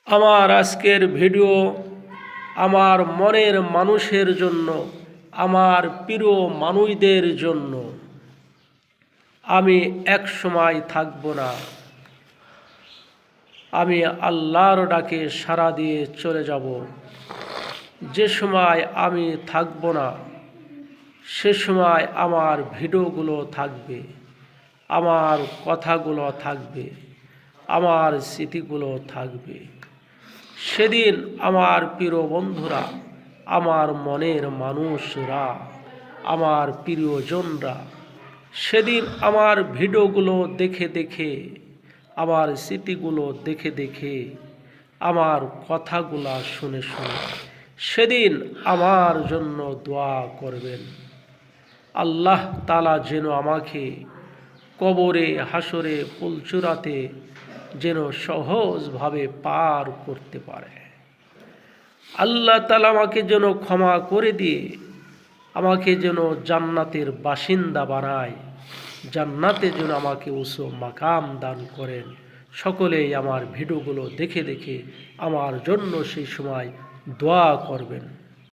আমার আজকের ভিডিও আমার মনের মানুষের জন্য, আমার প্রিয় মানুষদের জন্য। আমি এক সময় থাকব না, আমি আল্লাহর ডাকে সাড়া দিয়ে চলে যাব। যে সময় আমি থাকব না সে সময় আমার ভিডিওগুলো থাকবে, আমার কথাগুলো থাকবে, আমার স্মৃতিগুলো থাকবে। সেদিন আমার প্রিয় বন্ধুরা, আমার মনের মানুষরা, আমার প্রিয়জনরা সেদিন আমার ভিডিওগুলো দেখে দেখে, আমার স্মৃতিগুলো দেখে দেখে, আমার কথাগুলো শুনে শুনে সেদিন আমার জন্য দোয়া করবেন। আল্লাহ তাআলা যেন আমাকে কবরে, হাসরে, ফুলচূড়াতে যেন সহজভাবে পার করতে পারে। আল্লাহ তাআলা আমাকে যেন ক্ষমা করে দিয়ে আমাকে যেন জান্নাতের বাসিন্দা বানায়, জান্নাতে যেন আমাকে উঁচু মাকাম দান করেন। সকলেই আমার ভিডিওগুলো দেখে দেখে আমার জন্য সেই সময় দোয়া করবেন।